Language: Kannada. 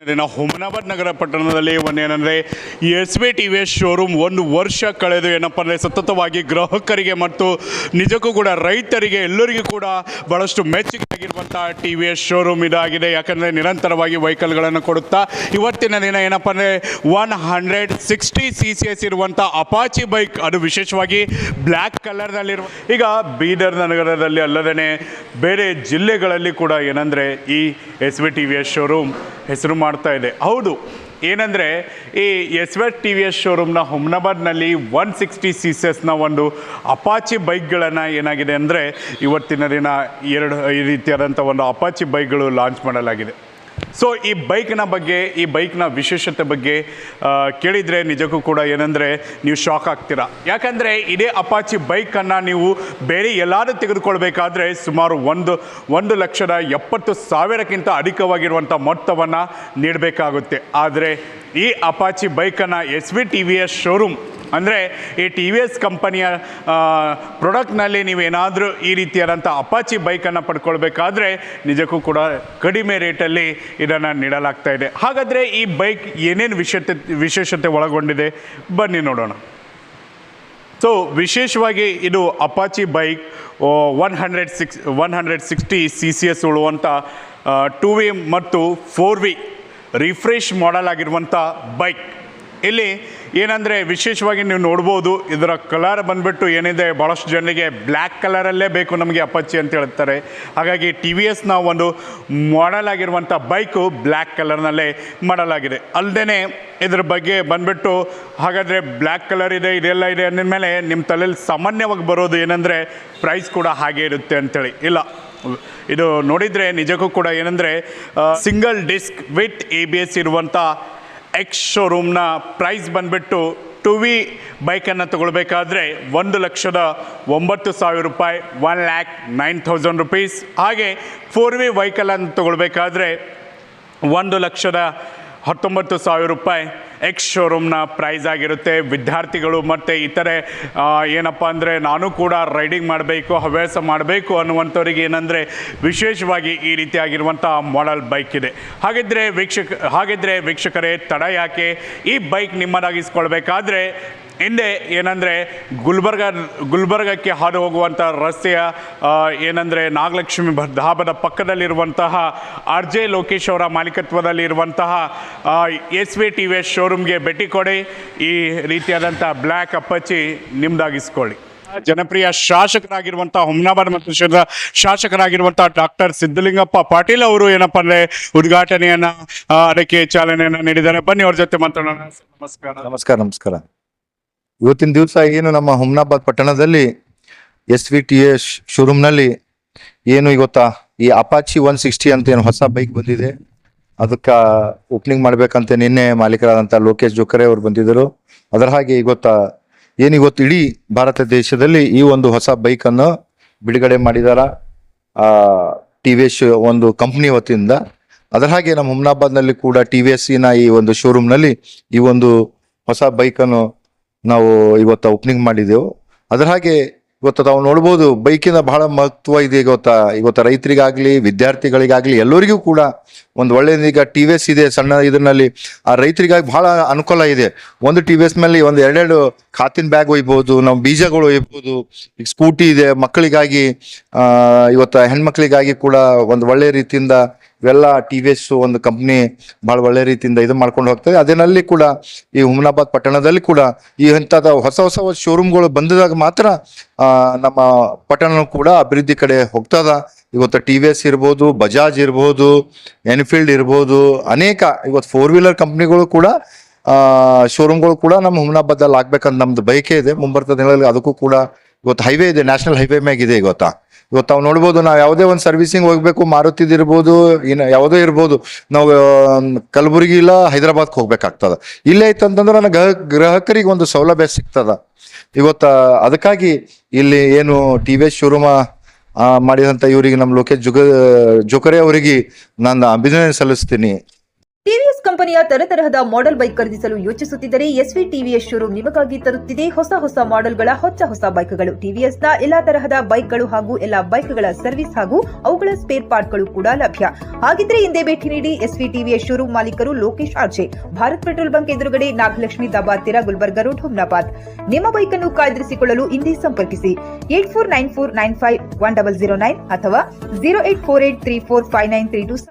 ಹುಮನಾಬಾದ್ ನಗರ ಪಟ್ಟಣದಲ್ಲಿ ಒಂದೇನೆಂದರೆ ಎಸ್.ವಿ. ಟಿ.ವಿ.ಎಸ್ ಶೋರೂಮ್ 1 ವರ್ಷ ಕಳೆದು ಏನಪ್ಪ ಅಂದರೆ ಸತತವಾಗಿ ಗ್ರಾಹಕರಿಗೆ ಮತ್ತು ನಿಜಕ್ಕೂ ಕೂಡ ರೈತರಿಗೆ ಎಲ್ಲರಿಗೂ ಕೂಡ ಭಾಳಷ್ಟು ಮೆಚ್ಚುಗೆಯಾಗಿರುವಂಥ ಟಿ.ವಿ.ಎಸ್ ಶೋರೂಮ್ ಇದಾಗಿದೆ. ಯಾಕಂದರೆ ನಿರಂತರವಾಗಿ ವೆಹಿಕಲ್ಗಳನ್ನು ಕೊಡುತ್ತಾ ಇವತ್ತಿನ ದಿನ ಏನಪ್ಪ ಅಂದರೆ 160 cc ಇರುವಂಥ ಅಪಾಚಿ ಬೈಕ್, ಅದು ವಿಶೇಷವಾಗಿ ಬ್ಲ್ಯಾಕ್ ಕಲರ್ನಲ್ಲಿರುವ, ಈಗ ಬೀದರ್ ನಗರದಲ್ಲಿ ಅಲ್ಲದೇ ಬೇರೆ ಜಿಲ್ಲೆಗಳಲ್ಲಿ ಕೂಡ ಏನಂದರೆ ಈ ಎಸ್.ವಿ. ಟಿ.ವಿ.ಎಸ್ ಶೋರೂಮ್ ಹೆಸರು ಮಾಡ್ತಾ ಇದೆ. ಹೌದು, ಏನಂದರೆ ಈ ಎಸ್.ವಿ. ಟಿ.ವಿ.ಎಸ್ ಶೋರೂಮ್ನ ಹುಮನಾಬಾದ್ನಲ್ಲಿ 160 cc ಒಂದು ಅಪಾಚಿ ಬೈಕ್ಗಳನ್ನು ಏನಾಗಿದೆ ಅಂದರೆ ಇವತ್ತಿನ ದಿನ ಈ ರೀತಿಯಾದಂಥ ಒಂದು ಅಪಾಚಿ ಬೈಕ್ಗಳು ಲಾಂಚ್ ಮಾಡಲಾಗಿದೆ. ಸೊ ಈ ಬೈಕ್ನ ಬಗ್ಗೆ, ಈ ಬೈಕ್ನ ವಿಶೇಷತೆ ಬಗ್ಗೆ ಕೇಳಿದರೆ ನಿಜಕ್ಕೂ ಕೂಡ ಏನಂದರೆ ನೀವು ಶಾಕ್ ಆಗ್ತೀರಾ. ಯಾಕಂದರೆ ಇದೇ ಅಪಾಚಿ ಬೈಕನ್ನು ನೀವು ಬೇರೆ ಎಲ್ಲಾದರೂ ತೆಗೆದುಕೊಳ್ಬೇಕಾದ್ರೆ ಸುಮಾರು 1,70,000ಕ್ಕಿಂತ ಅಧಿಕವಾಗಿರುವಂಥ ಮೊತ್ತವನ್ನು ನೀಡಬೇಕಾಗುತ್ತೆ. ಆದರೆ ಈ ಅಪಾಚಿ ಬೈಕನ್ನು ಎಸ್.ವಿ. ಟಿ.ವಿ.ಎಸ್ ಶೋರೂಮ್ ಅಂದರೆ ಈ ಟಿ.ವಿ.ಎಸ್ ಕಂಪನಿಯ ಪ್ರಾಡಕ್ಟ್ನಲ್ಲಿ ನೀವೇನಾದರೂ ಈ ರೀತಿಯಾದಂಥ ಅಪಾಚಿ ಬೈಕನ್ನು ಪಡ್ಕೊಳ್ಬೇಕಾದ್ರೆ ನಿಜಕ್ಕೂ ಕೂಡ ಕಡಿಮೆ ರೇಟಲ್ಲಿ ಇದನ್ನು ನೀಡಲಾಗ್ತಾ ಇದೆ. ಹಾಗಾದರೆ ಈ ಬೈಕ್ ಏನೇನು ವಿಶೇಷತೆ ಒಳಗೊಂಡಿದೆ ಬನ್ನಿ ನೋಡೋಣ. ಸೊ ವಿಶೇಷವಾಗಿ ಇದು ಅಪಾಚಿ ಬೈಕ್ 160 cc ಉಳ್ಳುವಂಥ 2V ಮತ್ತು 4V ರಿಫ್ರೆಶ್ ಮಾಡಲ್ ಆಗಿರುವಂಥ ಬೈಕ್. ಇಲ್ಲಿ ಏನಂದರೆ ವಿಶೇಷವಾಗಿ ನೀವು ನೋಡ್ಬೋದು, ಇದರ ಕಲರ್ ಬಂದುಬಿಟ್ಟು ಏನಿದೆ, ಭಾಳಷ್ಟು ಜನರಿಗೆ ಬ್ಲ್ಯಾಕ್ ಕಲರಲ್ಲೇ ಬೇಕು ನಮಗೆ ಅಪಾಚಿ ಅಂತ ಹೇಳ್ತಾರೆ. ಹಾಗಾಗಿ ಟಿ.ವಿ.ಎಸ್ನ ಒಂದು ಮಾಡಲ್ ಆಗಿರುವಂಥ ಬೈಕು ಬ್ಲ್ಯಾಕ್ ಕಲರ್ನಲ್ಲೇ ಮಾಡಲಾಗಿದೆ. ಅಲ್ಲದೆ ಇದ್ರ ಬಗ್ಗೆ ಬಂದುಬಿಟ್ಟು ಹಾಗಾದರೆ ಬ್ಲ್ಯಾಕ್ ಕಲರ್ ಇದೆ, ಇದೆಲ್ಲ ಇದೆ ಅಂದಮೇಲೆ ನಿಮ್ಮ ತಲೆಯಲ್ಲಿ ಸಾಮಾನ್ಯವಾಗಿ ಬರೋದು ಏನಂದರೆ ಪ್ರೈಸ್ ಕೂಡ ಹಾಗೆ ಇರುತ್ತೆ ಅಂಥೇಳಿ. ಇಲ್ಲ, ಇದು ನೋಡಿದರೆ ನಿಜಕ್ಕೂ ಕೂಡ ಏನಂದರೆ ಸಿಂಗಲ್ ಡಿಸ್ಕ್ ವಿತ್ ABS ಇರುವಂಥ ಎಕ್ಸ್ ಶೋರೂಮ್ನ ಪ್ರೈಸ್ ಬಂದುಬಿಟ್ಟು 2V ಬೈಕನ್ನು ತೊಗೊಳ್ಬೇಕಾದ್ರೆ 1,09,000 ರೂಪಾಯಿ, 1,09,000 rupees. ಹಾಗೆ 4V ವೆಹಿಕಲನ್ನು ತೊಗೊಳ್ಬೇಕಾದ್ರೆ 1,19,000 ರೂಪಾಯಿ ಎಕ್ಸ್ ಶೋರೂಮ್ನ ಪ್ರೈಸ್ ಆಗಿರುತ್ತೆ. ವಿದ್ಯಾರ್ಥಿಗಳು ಮತ್ತು ಇತರೆ ಏನಪ್ಪ ಅಂದರೆ ನಾನು ಕೂಡ ರೈಡಿಂಗ್ ಮಾಡಬೇಕು, ಹವ್ಯಾಸ ಮಾಡಬೇಕು ಅನ್ನುವಂಥವ್ರಿಗೆ ಏನಂದರೆ ವಿಶೇಷವಾಗಿ ಈ ರೀತಿಯಾಗಿರುವಂಥ ಮಾಡೆಲ್ ಬೈಕ್ ಇದೆ. ಹಾಗಿದ್ರೆ ವೀಕ್ಷಕರೇ ತಡ ಯಾಕೆ, ಈ ಬೈಕ್ ನಿಮ್ಮದಾಗಿಸ್ಕೊಳ್ಬೇಕಾದ್ರೆ ಹಿಂದೆ ಏನಂದರೆ ಗುಲ್ಬರ್ಗಕ್ಕೆ ಹಾದು ಹೋಗುವಂಥ ರಸ್ತೆಯ ಏನಂದರೆ ನಾಗಲಕ್ಷ್ಮಿ ಧಾಬದ ಪಕ್ಕದಲ್ಲಿರುವಂತಹ RJ ಲೋಕೇಶ್ ಅವರ ಮಾಲೀಕತ್ವದಲ್ಲಿ ಇರುವಂತಹ ಎಸ್.ವಿ. ಟಿ.ವಿ.ಎಸ್ ಶೋರೂಮ್ಗೆ ಭೇಟಿ ಕೊಡಿ. ಈ ರೀತಿಯಾದಂಥ ಬ್ಲ್ಯಾಕ್ ಅಪಾಚಿ ನಿಮ್ಮದಾಗಿಸ್ಕೊಳ್ಳಿ. ಜನಪ್ರಿಯ ಶಾಸಕರಾಗಿರುವಂಥ ಹುಮನಾಬಾದ್ ಮತ್ತು ಶಾಸಕರಾಗಿರುವಂಥ ಡಾಕ್ಟರ್ ಸಿದ್ದಲಿಂಗಪ್ಪ ಪಾಟೀಲ್ ಅವರು ಏನಪ್ಪ ಅಂದರೆ ಉದ್ಘಾಟನೆಯನ್ನು ಅದಕ್ಕೆ ಚಾಲನೆಯನ್ನು ನೀಡಿದ್ದಾರೆ. ಬನ್ನಿ ಅವ್ರ ಜೊತೆ ಮಾತಾಡೋಣ. ನಮಸ್ಕಾರ. ಇವತ್ತಿನ ದಿವಸ ಏನು ನಮ್ಮ ಹುಮನಾಬಾದ್ ಪಟ್ಟಣದಲ್ಲಿ ಎಸ್.ವಿ. ಟಿ.ವಿ.ಎಸ್ ಶೋರೂಮ್ನಲ್ಲಿ ಏನು ಇವತ್ತ ಈ ಅಪಾಚಿ 160 ಅಂತ ಏನು ಹೊಸ ಬೈಕ್ ಬಂದಿದೆ, ಅದಕ್ಕೆ ಓಪನಿಂಗ್ ಮಾಡ್ಬೇಕಂತ ನಿನ್ನೆ ಮಾಲೀಕರಾದಂಥ ಲೋಕೇಶ್ ಜೋಕರೆ ಅವರು ಬಂದಿದ್ದರು. ಅದರ ಹಾಗೆ ಇವತ್ತು ಇಡೀ ಭಾರತ ದೇಶದಲ್ಲಿ ಈ ಒಂದು ಹೊಸ ಬೈಕನ್ನು ಬಿಡುಗಡೆ ಮಾಡಿದಾರ ಟಿ.ವಿ.ಎಸ್ ಒಂದು ಕಂಪ್ನಿ ವತಿಯಿಂದ. ಅದರ ಹಾಗೆ ನಮ್ಮ ಹುಮನಾಬಾದ್ನಲ್ಲಿ ಕೂಡ ಟಿ.ವಿ.ಎಸ್ಸಿನ ಈ ಒಂದು ಶೋರೂಮ್ನಲ್ಲಿ ಈ ಒಂದು ಹೊಸ ಬೈಕನ್ನು ನಾವು ಇವತ್ತು ಓಪನಿಂಗ್ ಮಾಡಿದೆವು. ಅದರ ಹಾಗೆ ಇವತ್ತು ತಾವು ನೋಡ್ಬೋದು, ಬೈಕಿನ ಬಹಳ ಮಹತ್ವ ಇದೆ. ಇವತ್ತು ರೈತರಿಗಾಗ್ಲಿ, ವಿದ್ಯಾರ್ಥಿಗಳಿಗಾಗ್ಲಿ, ಎಲ್ಲರಿಗೂ ಕೂಡ ಒಂದು ಒಳ್ಳೆಯದೀಗ ಟಿ.ವಿ.ಎಸ್ ಇದೆ ಸಣ್ಣ ಇದರಲ್ಲಿ. ಆ ರೈತರಿಗಾಗಿ ಬಹಳ ಅನುಕೂಲ ಇದೆ. ಒಂದು ಟಿ.ವಿ.ಎಸ್ ಮೇಲೆ ಒಂದು 2 ಖಾತಿನ ಬ್ಯಾಗ್ ಒಯ್ಬೋದು, ನಾವು ಬೀಜಗಳು ಒಯ್ಬೋದು. ಈಗ ಸ್ಕೂಟಿ ಇದೆ ಮಕ್ಕಳಿಗಾಗಿ, ಇವತ್ತು ಹೆಣ್ಮಕ್ಳಿಗಾಗಿ ಕೂಡ ಒಂದು ಒಳ್ಳೆ ರೀತಿಯಿಂದ ಇವೆಲ್ಲ ಟಿ.ವಿ.ಎಸ್ ಒಂದು ಕಂಪ್ನಿ ಬಹಳ ಒಳ್ಳೆ ರೀತಿಯಿಂದ ಇದು ಮಾಡ್ಕೊಂಡು ಹೋಗ್ತದೆ. ಅದೇನಲ್ಲಿ ಕೂಡ ಈ ಹುಮನಾಬಾದ್ ಪಟ್ಟಣದಲ್ಲಿ ಕೂಡ ಈ ಇಂಥದ ಹೊಸ ಶೋರೂಮ್ಗಳು ಬಂದಾಗ ಮಾತ್ರ ನಮ್ಮ ಪಟ್ಟಣ ಕೂಡ ಅಭಿವೃದ್ಧಿ ಕಡೆ ಹೋಗ್ತದ. ಇವತ್ತು ಟಿ.ವಿ.ಎಸ್ ಇರ್ಬೋದು, ಬಜಾಜ್ ಇರ್ಬೋದು, ಎನ್ಫೀಲ್ಡ್ ಇರ್ಬೋದು, ಅನೇಕ ಇವತ್ತು 4-wheeler ಕಂಪ್ನಿಗಳು ಕೂಡ ಶೋರೂಮ್ಗಳು ಕೂಡ ನಮ್ಮ ಹುಮನಾಬಾದಲ್ಲಿ ಆಗ್ಬೇಕಂತ ನಮ್ದು ಬಯಕೆ ಇದೆ. ಮುಂಬರ್ತ ದಿನಗಳಲ್ಲಿ ಅದಕ್ಕೂ ಕೂಡ ಇವತ್ತು ಹೈವೇ ಇದೆ, ನ್ಯಾಷನಲ್ ಹೈವೇ ಮ್ಯಾಗಿದೆ. ಇವತ್ತು ನಾವು ನೋಡ್ಬೋದು, ನಾವು ಯಾವುದೇ ಒಂದು ಸರ್ವಿಸಿಂಗ್ ಹೋಗ್ಬೇಕು, ಮಾರುತಿದ್ ಇರ್ಬೋದು, ಇನ್ನು ಯಾವುದೇ ಇರ್ಬೋದು, ನಾವು ಕಲಬುರಗಿ ಇಲ್ಲ ಹೈದರಾಬಾದ್ಗೆ ಹೋಗ್ಬೇಕಾಗ್ತದ. ಇಲ್ಲೇ ಇತ್ತಂತಂದ್ರೆ ನನಗೆ ಗ್ರಾಹಕರಿಗೆ ಒಂದು ಸೌಲಭ್ಯ ಸಿಗ್ತದ. ಇವತ್ತು ಅದಕ್ಕಾಗಿ ಇಲ್ಲಿ ಏನು ಟಿ.ವಿ.ಎಸ್ ಶೋರೂಮ ಮಾಡಿದಂಥ ಇವರಿಗೆ ನಮ್ಮ ಲೋಕೇಶ್ ಜೋಕರೆ ಅವರಿಗೆ ನಾನು ಅಭಿನಂದನೆ ಸಲ್ಲಿಸ್ತೀನಿ. ಟಿವಿಎಸ್ ಕಂಪನಿಯ ತರತರಹದ ಮಾಡೆಲ್ ಬೈಕ್ ಖರೀದಿಸಲು ಯೋಚಿಸುತ್ತಿದ್ದರೆ ಎಸ್ವಿ ಟಿವಿಎಸ್ ಶೋರೂಮ್ ನಿಮಗಾಗಿ ತರುತ್ತಿದೆ ಹೊಸ ಮಾಡೆಲ್ಗಳ ಹೊಸ ಬೈಕ್ಗಳು. ಟಿವಿಎಸ್ನ ಎಲ್ಲಾ ತರಹದ ಬೈಕ್ಗಳು ಹಾಗೂ ಎಲ್ಲಾ ಬೈಕ್ಗಳ ಸರ್ವಿಸ್ ಹಾಗೂ ಅವುಗಳ ಸ್ಪೇರ್ ಪಾರ್ಟ್ಗಳು ಕೂಡ ಲಭ್ಯ. ಹಾಗಿದ್ರೆ ಹಿಂದೆ ಭೇಟಿ ನೀಡಿ ಎಸ್ವಿ ಟಿವಿಎಸ್ ಶೋರೂಮ್ ಮಾಲೀಕರು Lokesh RJ, Bharat petrol bunk ಎದುರುಗಡೆ, ನಾಗಲಕ್ಷ್ಮಿ ದಾಬಾ ಹತ್ತಿರ, ಗುಲ್ಬರ್ಗಾ ರೋಡ್, ಹುಮ್ನಾಬಾದ್. ನಿಮ್ಮ ಬೈಕ್ ಅನ್ನು ಕಾಯ್ದಿರಿಸಿಕೊಳ್ಳಲು ಹಿಂದೆ ಸಂಪರ್ಕಿಸಿ 8494951009 ಅಥವಾ 0848345932.